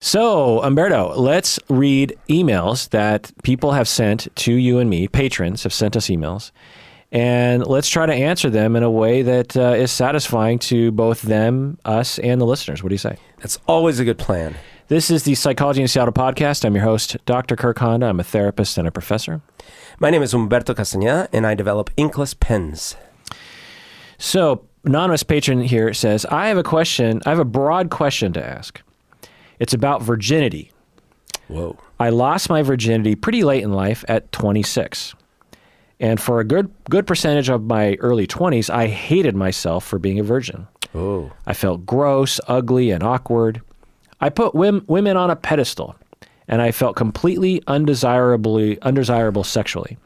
So, Humberto, let's read emails that people have sent to you and me. Patrons have sent us emails. And let's try to answer them in a way that is satisfying to both them, us, and the listeners. What do you say? That's always a good plan. This is the Psychology in Seattle podcast. I'm your host, Dr. Kirk Honda. I'm a therapist and a professor. My name is Humberto Castañeda, and I develop inkless pens. So, anonymous patron here says, I have a broad question to ask. It's about virginity. Whoa. I lost my virginity pretty late in life at 26. And for a good percentage of my early 20s, I hated myself for being a virgin. Oh. I felt gross, ugly, and awkward. I put women on a pedestal, and I felt completely undesirable sexually.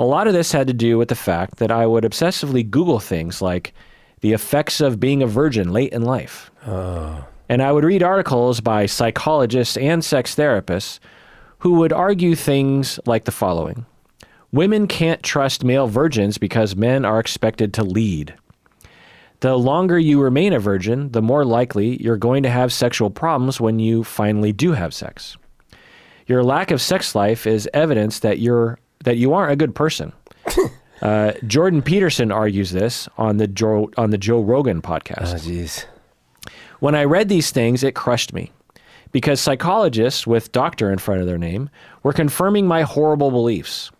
A lot of this had to do with the fact that I would obsessively Google things like the effects of being a virgin late in life. Oh. And I would read articles by psychologists and sex therapists who would argue things like the following. Women can't trust male virgins because men are expected to lead. The longer you remain a virgin, the more likely you're going to have sexual problems when you finally do have sex. Your lack of sex life is evidence that you aren't a good person. Jordan Peterson argues this on the Joe Rogan podcast. Oh, jeez. When I read these things, it crushed me because psychologists with doctor in front of their name were confirming my horrible beliefs.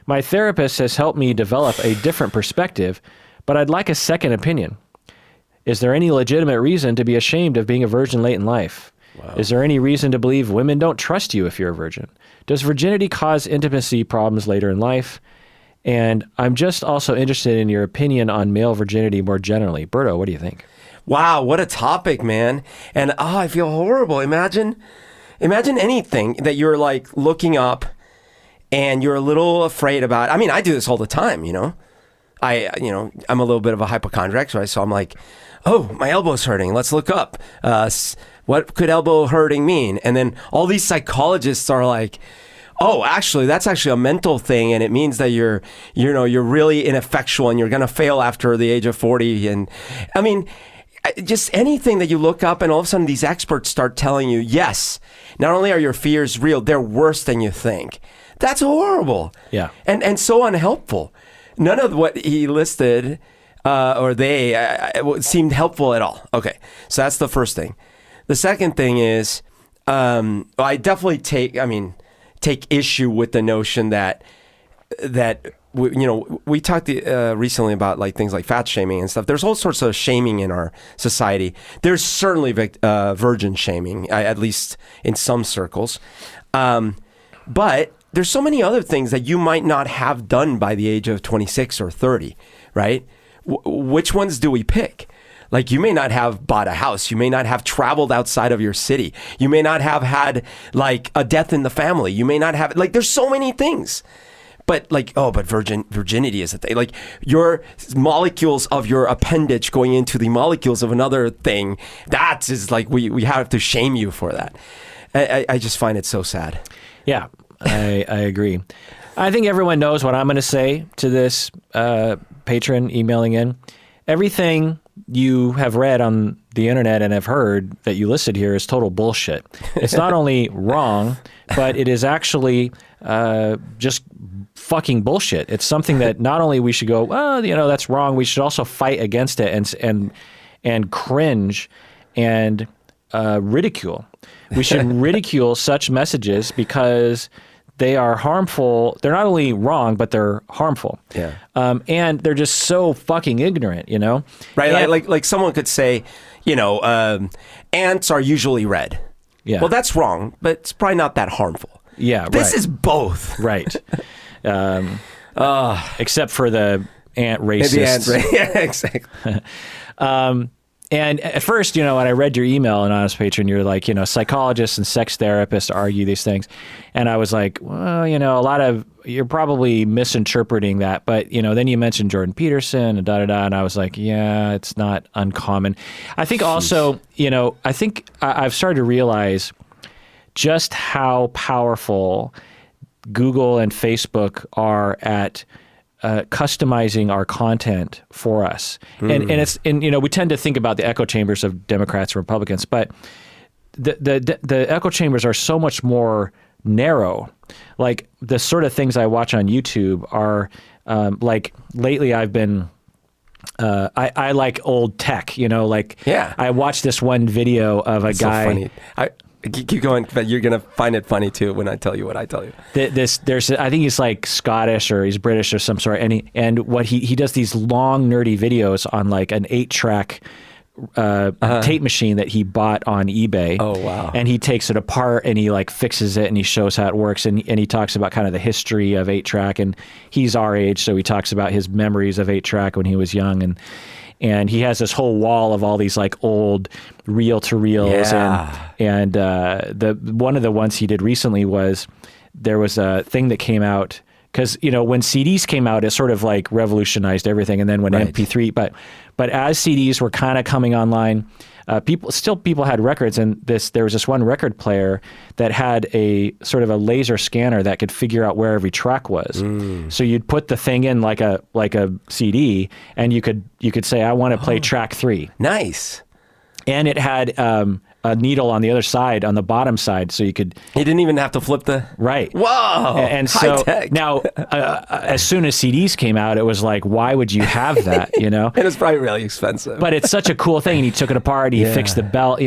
My therapist has helped me develop a different perspective, but I'd like a second opinion. Is there any legitimate reason to be ashamed of being a virgin late in life? Wow. Is there any reason to believe women don't trust you if you're a virgin? Does virginity cause intimacy problems later in life? And I'm just also interested in your opinion on male virginity more generally. Berto, what do you think? Wow, what a topic, man. And I feel horrible. Imagine anything that you're like looking up and you're a little afraid about. I mean, I do this all the time, you know. I'm a little bit of a hypochondriac, so I'm like, oh, my elbow's hurting. Let's look up. What could elbow hurting mean? And then all these psychologists are like, oh, actually, that's actually a mental thing, and it means that you're really ineffectual and you're going to fail after the age of 40. And I mean, just anything that you look up and all of a sudden these experts start telling you, yes, not only are your fears real, they're worse than you think. That's horrible. Yeah. And so unhelpful. None of what he listed or they seemed helpful at all. Okay. So that's the first thing. The second thing is I definitely take issue with the notion that we talked recently about like things like fat shaming and stuff. There's all sorts of shaming in our society. There's certainly virgin shaming, at least in some circles. But there's so many other things that you might not have done by the age of 26 or 30, right? Which ones do we pick? Like, you may not have bought a house. You may not have traveled outside of your city. You may not have had like a death in the family. You may not have, like, there's so many things. But like, but virginity is a thing. Like, your molecules of your appendage going into the molecules of another thing, that is like, we have to shame you for that. I just find it so sad. Yeah, I agree. I think everyone knows what I'm going to say to this patron emailing in. Everything you have read on the internet and have heard that you listed here is total bullshit. It's not only wrong, but it is actually just fucking bullshit. It's something that not only we should go, well, that's wrong. We should also fight against it and cringe and ridicule. We should ridicule such messages because they are harmful. They're not only wrong, but they're harmful. Yeah. And they're just so fucking ignorant, Right. And, like someone could say, ants are usually red. Yeah. Well, that's wrong, but it's probably not that harmful. Yeah. This is both. Right. Except for the ant racists. Maybe ants, yeah, exactly. And at first, when I read your email, Anonymous Patron, you're like, psychologists and sex therapists argue these things. And I was like, well, you're probably misinterpreting that. But, then you mentioned Jordan Peterson and da-da-da. And I was like, yeah, it's not uncommon. I think also, I've started to realize just how powerful Google and Facebook are at customizing our content for us. And we tend to think about the echo chambers of Democrats and Republicans, but the echo chambers are so much more narrow. Like the sort of things I watch on YouTube are like lately I've been I like old tech, like I watched this one video of a guy. So funny. Keep going, but you're gonna find it funny too when I tell you what I tell you. I think he's like Scottish or he's British or some sort, and what he does these long nerdy videos on like an 8-track tape machine that he bought on eBay. Oh wow! And he takes it apart and he like fixes it and he shows how it works and he talks about kind of the history of 8-track, and he's our age, so he talks about his memories of 8-track when he was young, and he has this whole wall of all these like old reel-to-reels. And the one of the ones he did recently was there was a thing that came out because when CDs came out, it sort of like revolutionized everything, and then when MP3, but as CDs were kind of coming online, people had records, and there was this one record player that had a sort of a laser scanner that could figure out where every track was. So you'd put the thing in like a CD, and you could say, I want to play track 3. Nice. And it had a needle on the other side, on the bottom side, so you could. You didn't even have to flip the. Right. Whoa. And so now, as soon as CDs came out, it was like, why would you have that? And it's probably really expensive. But it's such a cool thing. And he took it apart. He fixed the belt.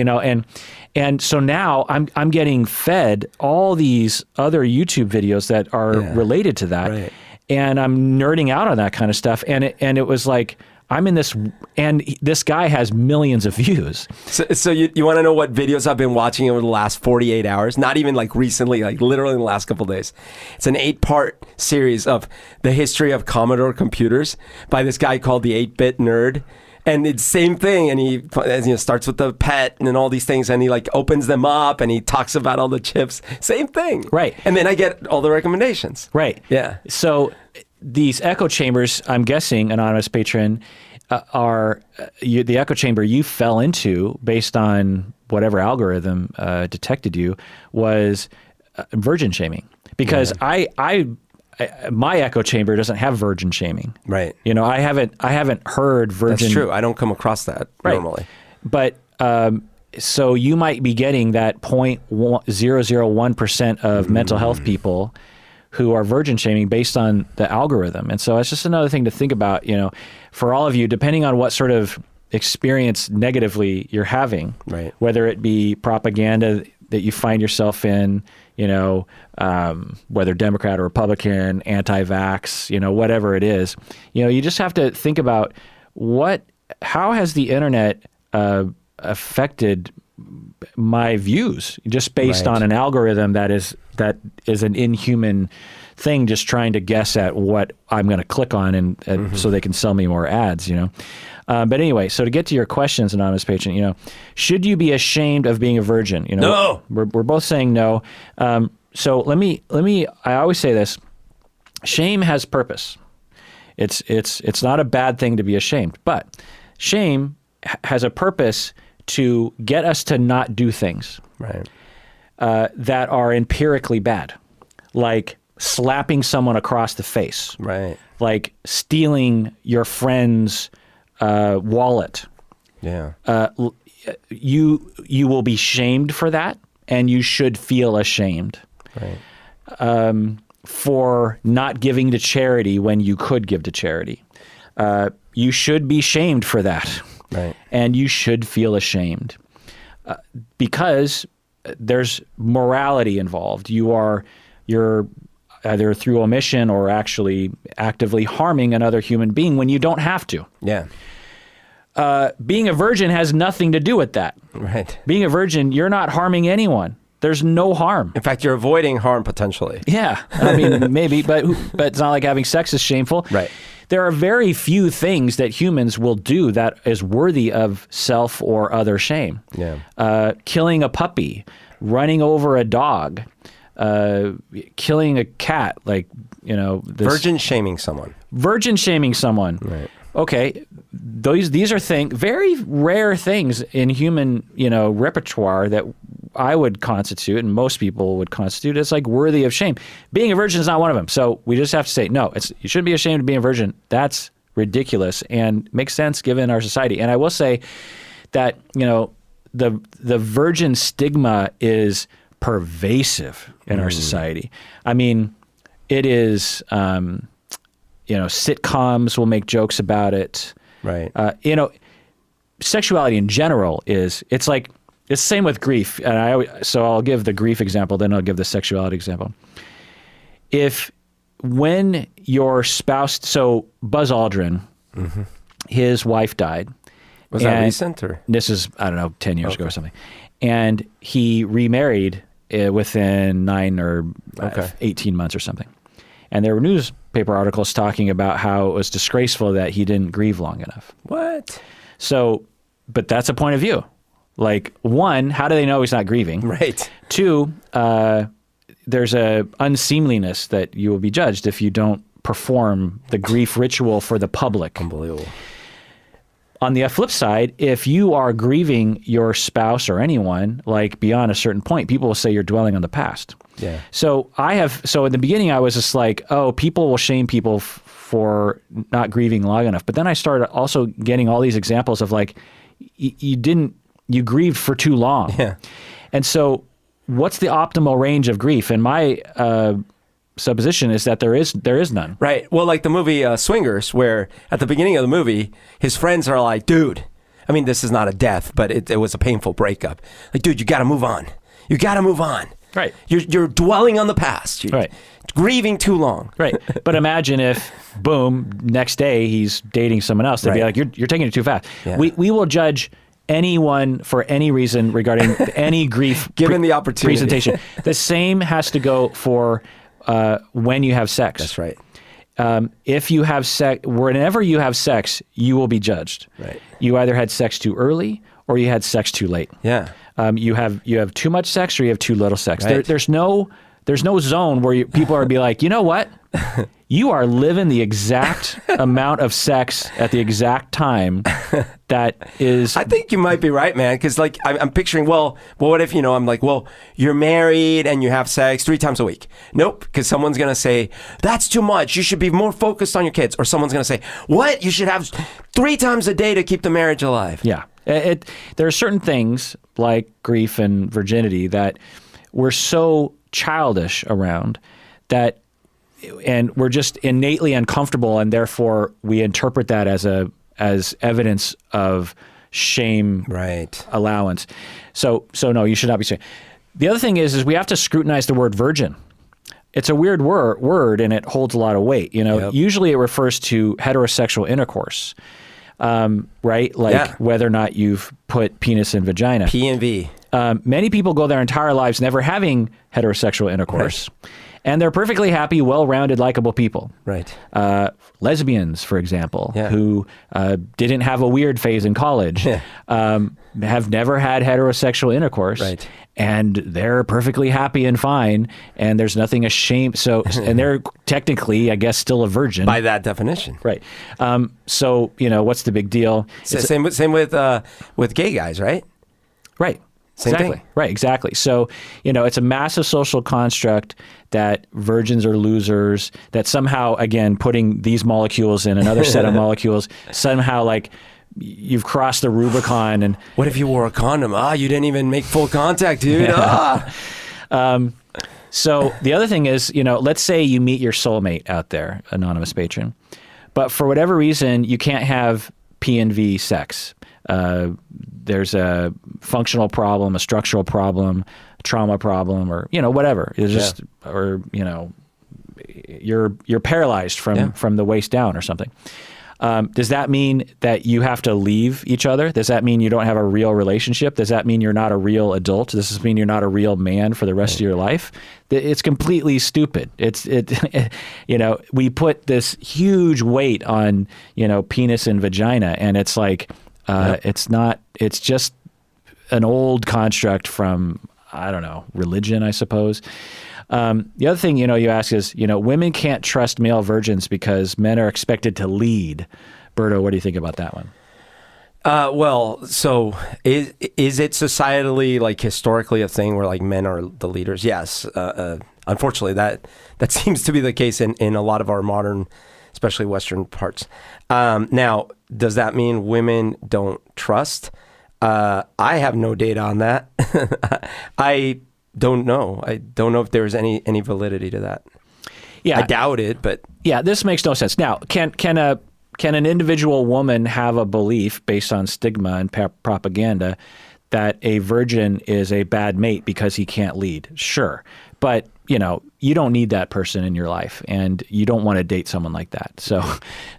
And so now I'm getting fed all these other YouTube videos that are related to that, and I'm nerding out on that kind of stuff. And it was like. I'm in this, and this guy has millions of views. So you want to know what videos I've been watching over the last 48 hours? Not even like recently, like literally in the last couple of days. It's an 8-part series of the history of Commodore computers by this guy called the 8-Bit Nerd. And it's the same thing, and he starts with the PET and all these things, and he like opens them up, and he talks about all the chips. Same thing. Right. And then I get all the recommendations. Right. Yeah. So these echo chambers, I'm guessing, anonymous patron, are the echo chamber you fell into based on whatever algorithm detected you was virgin shaming. Because my echo chamber doesn't have virgin shaming. Right. I haven't heard virgin. That's true. I don't come across that normally. But so you might be getting that 0.001% of mental health people who are virgin shaming based on the algorithm. And so it's just another thing to think about, for all of you, depending on what sort of experience negatively you're having, whether it be propaganda that you find yourself in, whether Democrat or Republican, anti-vax, whatever it is, you just have to think about how has the internet affected my views just based on an algorithm that is an inhuman thing, just trying to guess at what I'm going to click on and so they can sell me more ads, But anyway, so to get to your questions, anonymous patron, should you be ashamed of being a virgin? No. We're both saying no. So let me. I always say this: shame has purpose. It's not a bad thing to be ashamed, but shame has a purpose to get us to not do things that are empirically bad, like slapping someone across the face, like stealing your friend's wallet. You will be shamed for that, and you should feel ashamed for not giving to charity when you could give to charity. You should be shamed for that. And you should feel ashamed because there's morality involved. You're either through omission or actually actively harming another human being when you don't have to. Being a virgin has nothing to do with that. Being a virgin, you're not harming anyone. There's no harm. In fact, you're avoiding harm potentially. Yeah, I mean, maybe, but it's not like having sex is shameful. There are very few things that humans will do that is worthy of self or other shame. Killing a puppy, running over a dog, killing a cat, virgin shaming someone. Virgin shaming someone. Okay, these are very rare things in human, repertoire that I would constitute and most people would constitute as like worthy of shame. Being a virgin is not one of them. So we just have to say, no, you shouldn't be ashamed of being a virgin. That's ridiculous and makes sense given our society. And I will say that, the virgin stigma is pervasive in our society. I mean, it is, sitcoms will make jokes about it. Right. Sexuality in general it's like, it's the same with grief. And so I'll give the grief example, then I'll give the sexuality example. When your spouse, so Buzz Aldrin, his wife died. Was that recent or? This is, I don't know, 10 years ago or something. And he remarried within 9 or 18 months or something. And there were newspaper articles talking about how it was disgraceful that he didn't grieve long enough. What? So, but that's a point of view. Like, one, how do they know he's not grieving? Right. Two, there's a unseemliness that you will be judged if you don't perform the grief ritual for the public. Unbelievable. On the flip side, if you are grieving your spouse or anyone, like beyond a certain point, people will say you're dwelling on the past. Yeah. So in the beginning, I was just like, oh, people will shame people for not grieving long enough. But then I started also getting all these examples of like, you grieved for too long. Yeah. And so what's the optimal range of grief? And my supposition is that there is none. Right. Well, like the movie Swingers, where at the beginning of the movie, his friends are like, dude, I mean, this is not a death, but it was a painful breakup. Like, dude, you got to move on. You got to move on. Right. You're dwelling on the past. You're grieving too long. Right. But imagine if, boom, next day he's dating someone else. They'd be like, you're taking it too fast. Yeah. We will judge anyone for any reason regarding any grief given the opportunity presentation. The same has to go for when you have sex. That's right. If you have sex, whenever you have sex, you will be judged. Right. You either had sex too early or you had sex too late. Yeah. You have too much sex or you have too little sex. Right. There's no zone where people are be like, you know what? You are living the exact amount of sex at the exact time that is. I think you might be right, man. Because like I'm picturing, well, what if I'm like, well, you're married and you have sex 3 times a week? Nope, because someone's gonna say that's too much. You should be more focused on your kids, or someone's gonna say, what? You should have 3 times a day to keep the marriage alive. Yeah, there are certain things like grief and virginity that we're so childish around that. And we're just innately uncomfortable, and therefore we interpret that as evidence of shame allowance. So no, you should not be saying. The other thing is we have to scrutinize the word virgin. It's a weird word, and it holds a lot of weight. Usually it refers to heterosexual intercourse, right? Like whether or not you've put penis in vagina. P&V. Many people go their entire lives never having heterosexual intercourse. Right. And they're perfectly happy, well-rounded, likable people. Right. Lesbians, for example, who didn't have a weird phase in college, have never had heterosexual intercourse, and they're perfectly happy and fine, and there's nothing ashamed. So, and they're technically, I guess, still a virgin by that definition. Right. So, what's the big deal? Same with gay guys, right? Right. Same exactly. thing. Right, exactly. So, it's a massive social construct that virgins are losers, that somehow, again, putting these molecules in another set of molecules, somehow like you've crossed the Rubicon. And what if you wore a condom? You didn't even make full contact, dude. So the other thing is, let's say you meet your soulmate out there, anonymous patron, but for whatever reason, you can't have P&V sex. There's a functional problem, a structural problem, trauma problem, or whatever. It's just, or you're paralyzed from the waist down or something. Does that mean that you have to leave each other? Does that mean you don't have a real relationship? Does that mean you're not a real adult? Does this mean you're not a real man for the rest of your life? It's completely stupid. We put this huge weight on, penis and vagina, and it's like, it's not, it's just an old construct from, I don't know, religion, I suppose. The other thing, you ask is, women can't trust male virgins because men are expected to lead. Berto, what do you think about that one? Well, so is it societally, like historically a thing where like men are the leaders? Yes. Unfortunately, that seems to be the case in a lot of our modern, especially Western parts. Now, does that mean women don't trust? I have no data on that. I don't know. I don't know if there's any validity to that. Yeah, I doubt it, but yeah, this makes no sense. Now, can an individual woman have a belief based on stigma and propaganda that a virgin is a bad mate because he can't lead? Sure, but you don't need that person in your life, and you don't want to date someone like that.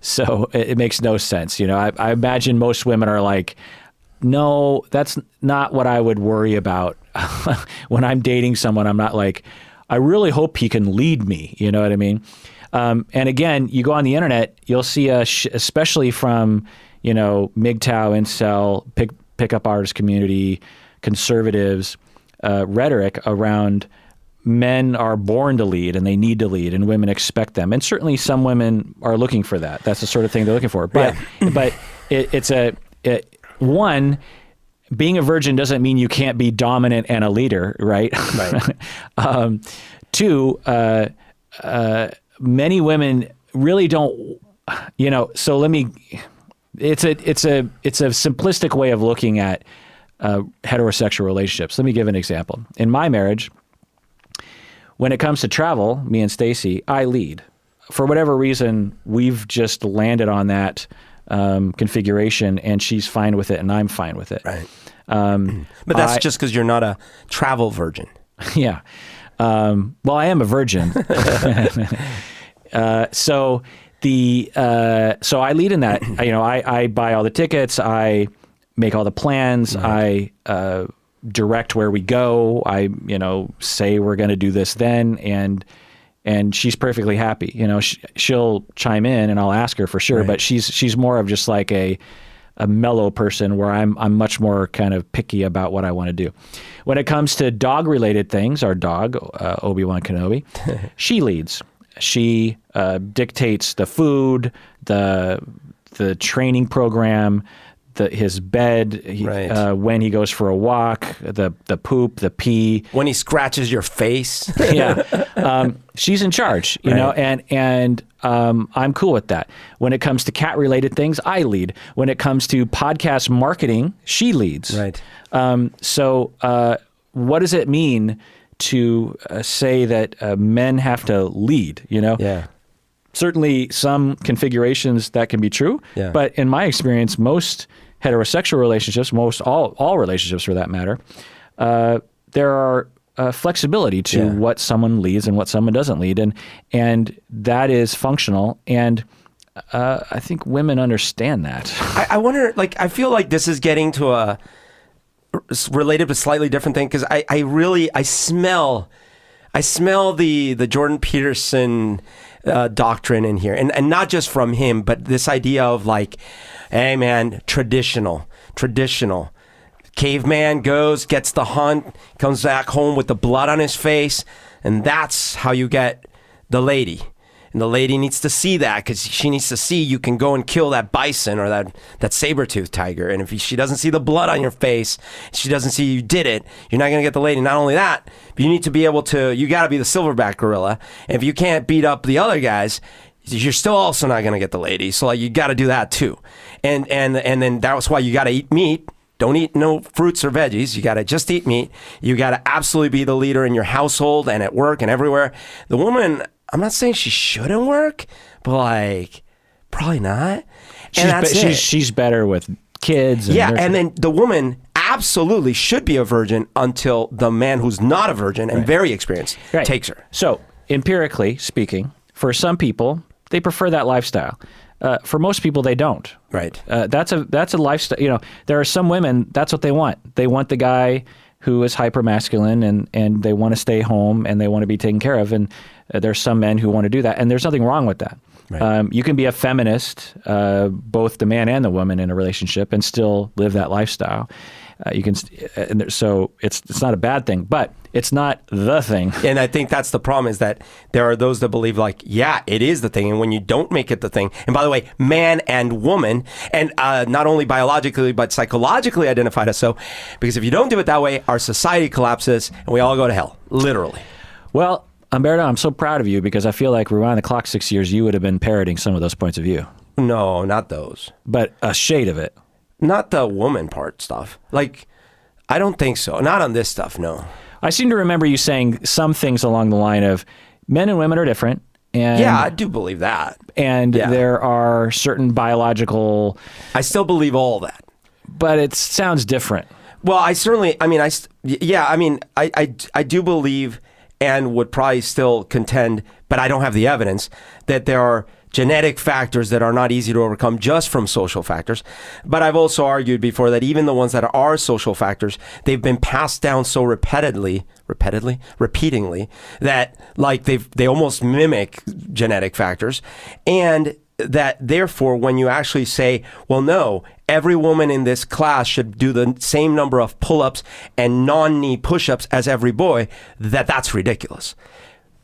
So it makes no sense. I imagine most women are like, no, that's not what I would worry about when I'm dating someone. I'm not like, I really hope he can lead me. You know what I mean? And again, you go on the internet, you'll see especially from MGTOW, incel, pickup artist community, conservatives, rhetoric around men are born to lead and they need to lead, and women expect them. And certainly some women are looking for that. That's the sort of thing they're looking for. But one, being a virgin doesn't mean you can't be dominant and a leader, right? Right. Two, many women really don't, so it's a simplistic way of looking at heterosexual relationships. Let me give an example. In my marriage, when it comes to travel, me and Stacy, I lead. For whatever reason, we've just landed on that configuration, and she's fine with it, and I'm fine with it. Right. But that's just because you're not a travel virgin. Yeah. Well, I am a virgin. So I lead in that. I buy all the tickets. I make all the plans. Right. I direct where we go. I say we're going to do this then, and she's perfectly happy. She'll chime in, and I'll ask her for sure. Right. But she's more of just like a mellow person, where I'm much more kind of picky about what I want to do. When it comes to dog related things, our dog, Obi-Wan Kenobi, she leads. She dictates the food, the training program, his bed, right. When he goes for a walk, the poop, the pee. When he scratches your face. Yeah. She's in charge, and I'm cool with that. When it comes to cat-related things, I lead. When it comes to podcast marketing, she leads. Right. So what does it mean to say that men have to lead, Yeah. Certainly some configurations that can be true, yeah. But in my experience, most heterosexual relationships, all relationships for that matter, there are flexibility to what someone leads and what someone doesn't lead, and that is functional. And I think women understand that. I wonder, I feel like this is getting to a related but slightly different thing, because I smell the Jordan Peterson doctrine in here, and not just from him, but this idea of hey man, traditional. Caveman goes, gets the hunt, comes back home with the blood on his face, and that's how you get the lady. And the lady needs to see that, because she needs to see you can go and kill that bison or that saber-toothed tiger. And if she doesn't see the blood on your face, she doesn't see you did it, you're not going to get the lady. Not only that, but you need to be able to, you got to be the silverback gorilla. And if you can't beat up the other guys, you're still also not going to get the lady. So you got to do that too. And then that's why you got to eat meat. Don't eat no fruits or veggies. You got to just eat meat. You got to absolutely be the leader in your household and at work and everywhere. The woman, I'm not saying she shouldn't work, but probably not. And she's better with kids. And then the woman absolutely should be a virgin until the man who's not a virgin and very experienced takes her. So empirically speaking, for some people, they prefer that lifestyle. For most people, they don't. Right. That's a lifestyle. There are some women, that's what they want. They want the guy who is hyper masculine, and they want to stay home and they want to be taken care of. And there's some men who want to do that, and there's nothing wrong with that. Right. You can be a feminist, both the man and the woman in a relationship, and still live that lifestyle. So it's not a bad thing, but it's not the thing. And I think that's the problem, is that there are those that believe it is the thing. And when you don't make it the thing, and by the way, man and woman, and not only biologically, but psychologically identified as so, because if you don't do it that way, our society collapses and we all go to hell, literally. Well, Humberto, I'm so proud of you, because I feel like rewind the clock 6 years, you would have been parroting some of those points of view. No, not those. But a shade of it. Not the woman part stuff. Like, I don't think so. Not on this stuff, no. I seem to remember you saying some things along the line of men and women are different. And, yeah, I do believe that. And there are certain biological... I still believe all that. But it sounds different. Well, I certainly, I mean, I do believe and would probably still contend, but I don't have the evidence, that there are genetic factors that are not easy to overcome just from social factors. But I've also argued before that even the ones that are social factors, they've been passed down so repeatedly, that like they almost mimic genetic factors. And that therefore, when you actually say, well, no, every woman in this class should do the same number of pull-ups and non-knee push-ups as every boy, that's ridiculous.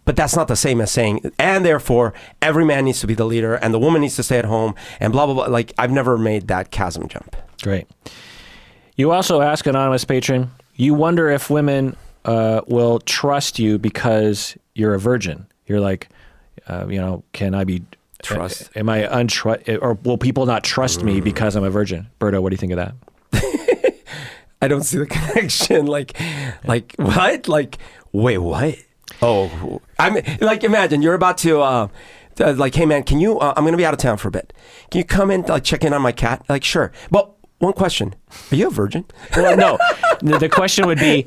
But that's not the same as saying, and therefore, every man needs to be the leader and the woman needs to stay at home and blah, blah, blah. Like, I've never made that chasm jump. Great. You also ask, anonymous patron, you wonder if women will trust you because you're a virgin. You're like, can I be... Trust. Am I or will people not trust me because I'm a virgin? Berto, what do you think of that? I don't see the connection. Like what? Like, wait, what? Oh, I mean, like, imagine you're about to, like, hey man, can you, I'm going to be out of town for a bit. Can you come in, like, check in on my cat? Like, sure. Well, one question. Are you a virgin? Well, no. The question would be,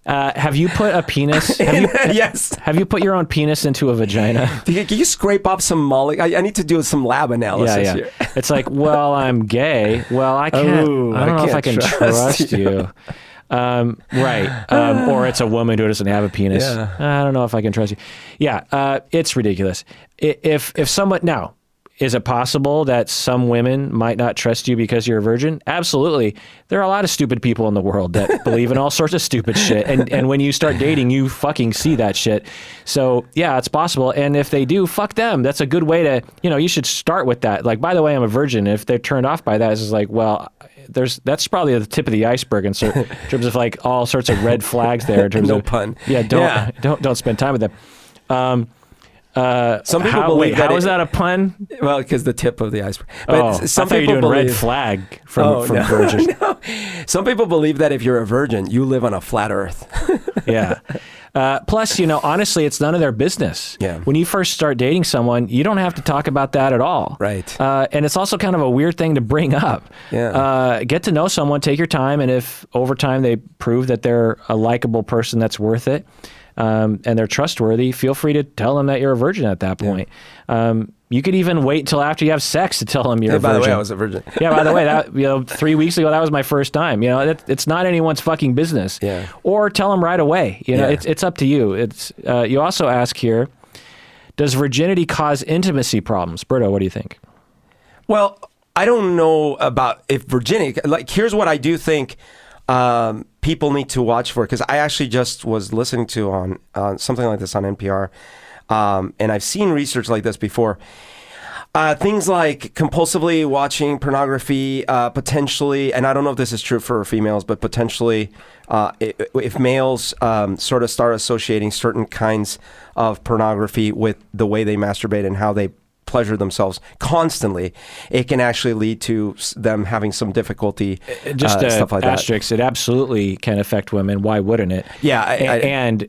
have you put a penis? Yes. Have you put your own penis into a vagina? Can you scrape up some molly? I need to do some lab analysis here. It's like, well, I'm gay. Well, I can't. I don't know if I can trust you. Right. Or it's a woman who doesn't have a penis. Yeah. I don't know if I can trust you. Yeah. It's ridiculous. If someone now. Is it possible that some women might not trust you because you're a virgin? Absolutely. There are a lot of stupid people in the world that believe in all sorts of stupid shit. And when you start dating, you fucking see that shit. So yeah, it's possible. And if they do, fuck them. That's a good way to, you should start with that. Like, by the way, I'm a virgin. If they're turned off by that, it's just like, well, that's probably the tip of the iceberg in terms of like all sorts of red flags there. In terms no of, pun. Yeah, don't spend time with them. Some people believe how is that a pun? Well, because the tip of the iceberg. But some I thought people you were doing believe red flag from virgin. No. Some people believe that if you're a virgin, you live on a flat earth. Yeah. Plus, honestly, it's none of their business. Yeah. When you first start dating someone, you don't have to talk about that at all. Right. And it's also kind of a weird thing to bring up. Yeah. Get to know someone, take your time, and if over time they prove that they're a likable person that's worth it, and they're trustworthy, feel free to tell them that you're a virgin at that point. Yeah. You could even wait until after you have sex to tell them you're a virgin. By the way, I was a virgin. Yeah, by the way, that 3 weeks ago, that was my first time. It's not anyone's fucking business. Yeah. Or tell them right away. It's up to you. It's you also ask here, does virginity cause intimacy problems? Berto, what do you think? Well, I don't know about if virginity. Like, here's what I do think. People need to watch for, because I actually just was listening to on something like this on NPR, and I've seen research like this before. Things like compulsively watching pornography, potentially, and I don't know if this is true for females, but potentially, if males sort of start associating certain kinds of pornography with the way they masturbate and how they pleasure themselves constantly, it can actually lead to them having some difficulty. Just stuff like asterisk, it absolutely can affect women. Why wouldn't it? Yeah, and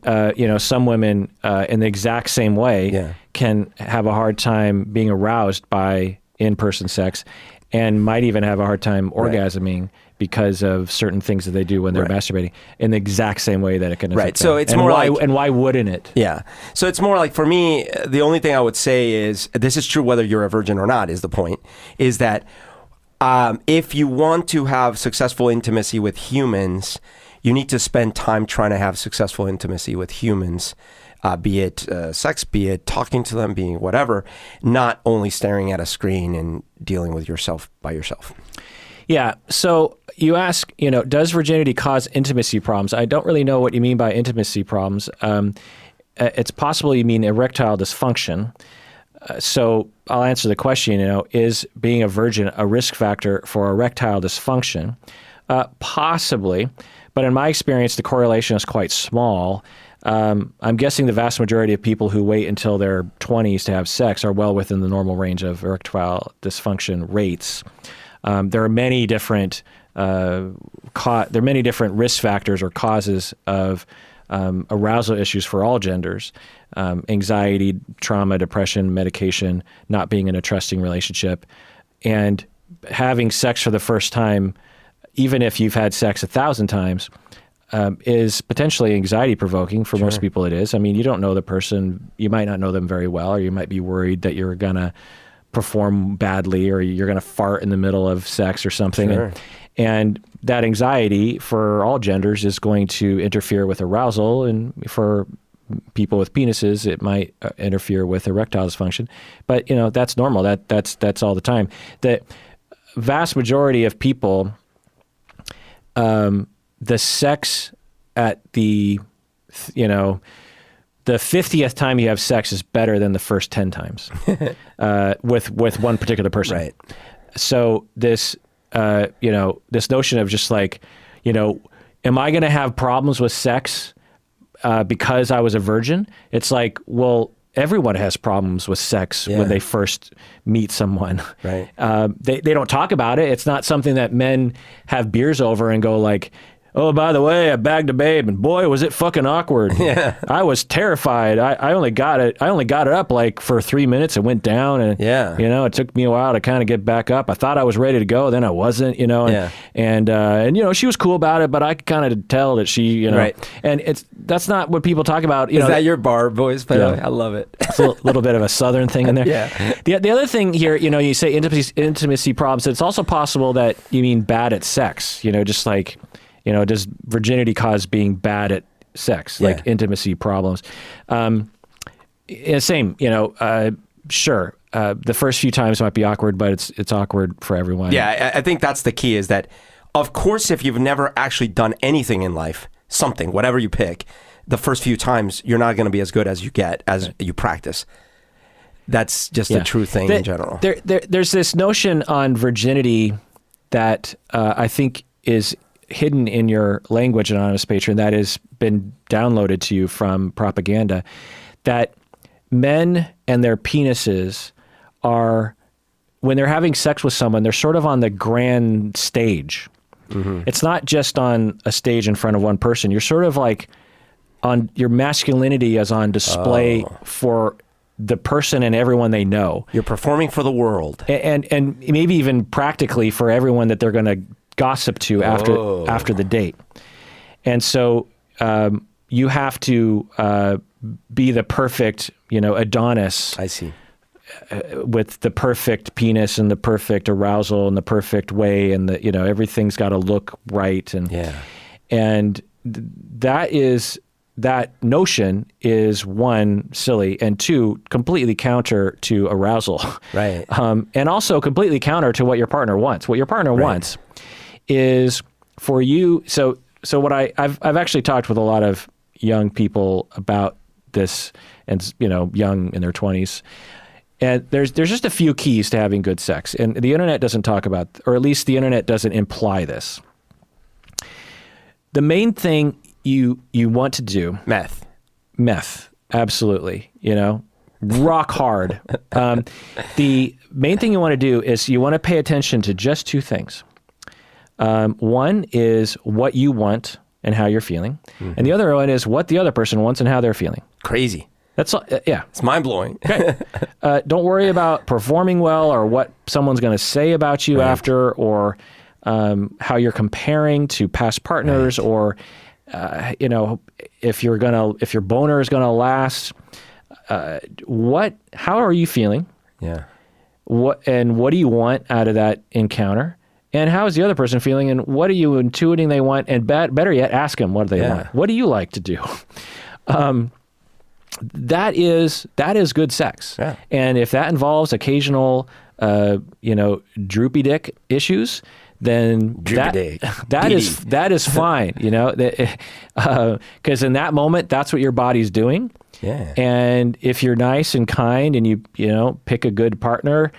some women in the exact same way can have a hard time being aroused by in-person sex, and might even have a hard time orgasming because of certain things that they do when they're masturbating, in the exact same way that it can affect them. So it's more and why wouldn't it? Yeah. So it's more like, for me, the only thing I would say is, this is true whether you're a virgin or not, is the point, is that if you want to have successful intimacy with humans, you need to spend time trying to have successful intimacy with humans, be it sex, be it talking to them, being whatever, not only staring at a screen and dealing with yourself by yourself. Yeah. So you ask, does virginity cause intimacy problems? I don't really know what you mean by intimacy problems. It's possible you mean erectile dysfunction. So I'll answer the question, is being a virgin a risk factor for erectile dysfunction? Possibly. But in my experience, the correlation is quite small. I'm guessing the vast majority of people who wait until their 20s to have sex are well within the normal range of erectile dysfunction rates. There are many different risk factors or causes of arousal issues for all genders. Anxiety, trauma, depression, medication, not being in a trusting relationship, and having sex for the first time, even if you've had sex 1,000 times, is potentially anxiety provoking for most people. It is. I mean, you don't know the person. You might not know them very well, or you might be worried that you're going to perform badly, or you're going to fart in the middle of sex or something. Sure. And that anxiety for all genders is going to interfere with arousal. And for people with penises, it might interfere with erectile dysfunction. But, that's normal. That's all the time. The vast majority of people, the sex at the 50th time you have sex is better than the first 10 times with one particular person. Right. So this notion of just like, am I going to have problems with sex because I was a virgin? It's like, well, everyone has problems with sex when they first meet someone. Right. They don't talk about it. It's not something that men have beers over and go like, oh, by the way, I bagged a babe, and boy, was it fucking awkward. Yeah. I was terrified. I only got it up like for 3 minutes. It went down, and it took me a while to kind of get back up. I thought I was ready to go, then I wasn't. And she was cool about it, but I could kind of tell that she, Right. And that's not what people talk about. Is that your bar voice? By the way, I love it. It's a little bit of a Southern thing in there. Yeah. The other thing here, you say intimacy problems. It's also possible that you mean bad at sex. Just like. Does virginity cause being bad at sex, like intimacy problems? Same, sure. The first few times might be awkward, but it's awkward for everyone. Yeah, I think that's the key is that, of course, if you've never actually done anything in life, something, whatever you pick, the first few times, you're not going to be as good as you get as you practice. That's just a true thing in general. There's this notion on virginity that I think is hidden in your language, Anonymous Patron, that has been downloaded to you from propaganda, that men and their penises are, when they're having sex with someone, they're sort of on the grand stage. Mm-hmm. It's not just on a stage in front of one person. You're sort of like on your masculinity is on display for the person and everyone they know. You're performing for the world. And maybe even practically for everyone that they're going to gossip to after the date. And so you have to be the perfect, Adonis. I see. With the perfect penis and the perfect arousal and the perfect way, and everything's got to look right. And that notion is, one, silly, and two, completely counter to arousal. Right. And also completely counter to what your partner wants. What your partner wants is for you. So what I've actually talked with a lot of young people about this, and young in their 20s. And there's just a few keys to having good sex. And the internet doesn't talk about, or at least the internet doesn't imply this. The main thing you want to do. Meth. Absolutely. Rock hard. The main thing you want to do is you want to pay attention to just two things. One is what you want and how you're feeling. Mm-hmm. And the other one is what the other person wants and how they're feeling. Crazy. That's all, yeah. It's mind-blowing. Okay. Don't worry about performing well or what someone's going to say about you after, or how you're comparing to past partners, or if your boner is going to last. How are you feeling? Yeah. What do you want out of that encounter? And how is the other person feeling? And what are you intuiting they want? And better yet, ask them what they want. What do you like to do? That is good sex. Yeah. And if that involves occasional, droopy dick issues, then that is fine. Because in that moment, that's what your body's doing. Yeah. And if you're nice and kind and you pick a good partner,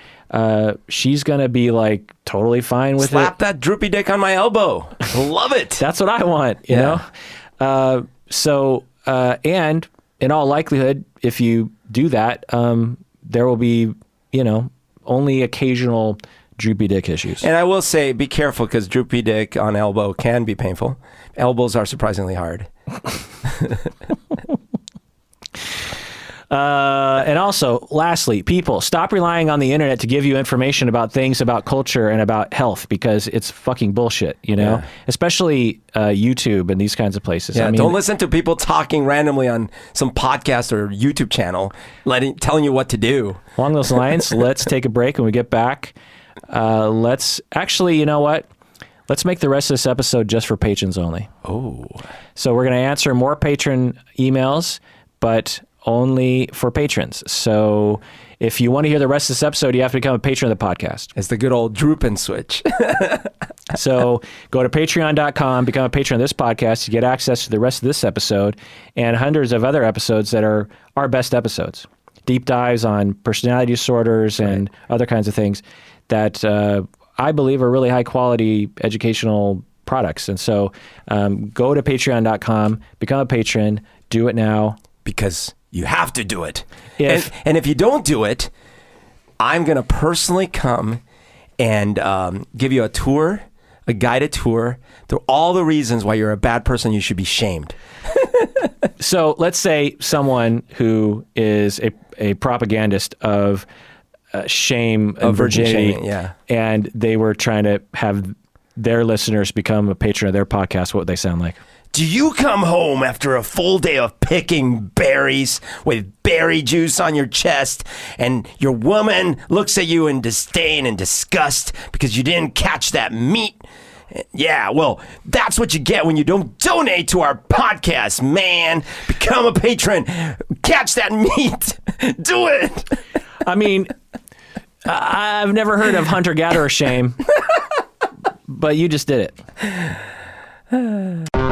she's going to be like totally fine with Slap that droopy dick on my elbow. Love it. That's what I want, you know? And in all likelihood, if you do that, there will be, only occasional droopy dick issues. And I will say, be careful because droopy dick on elbow can be painful. Elbows are surprisingly hard. And also, lastly, people, stop relying on the internet to give you information about things about culture and about health because it's fucking bullshit, you know? Yeah. Especially YouTube and these kinds of places. Yeah, I mean, don't listen to people talking randomly on some podcast or YouTube channel, telling you what to do. Along those lines, let's take a break. When we get back, let's actually, you know what? Let's make the rest of this episode just for patrons only. Oh. So we're going to answer more patron emails, but only for patrons. So if you want to hear the rest of this episode, you have to become a patron of the podcast. It's the good old droop and switch. So go to patreon.com, become a patron of this podcast to get access to the rest of this episode and hundreds of other episodes that are our best episodes. Deep dives on personality disorders and other kinds of things that I believe are really high quality educational products. And so go to patreon.com, become a patron, do it now. Because you have to do it. If- and if you don't do it, I'm going to personally come and give you a tour, a guided tour through all the reasons why you're a bad person. You should be shamed. So let's say someone who is a propagandist of shame and virgin virginity, shaming, yeah. and they were trying to have their listeners become a patron of their podcast, what would they sound like? Do you come home after a full day of picking berries with berry juice on your chest and your woman looks at you in disdain and disgust because you didn't catch that meat? Yeah, well, that's what you get when you don't donate to our podcast, man. Become a patron. Catch that meat. Do it. I mean, I've never heard of hunter-gatherer shame, but you just did it.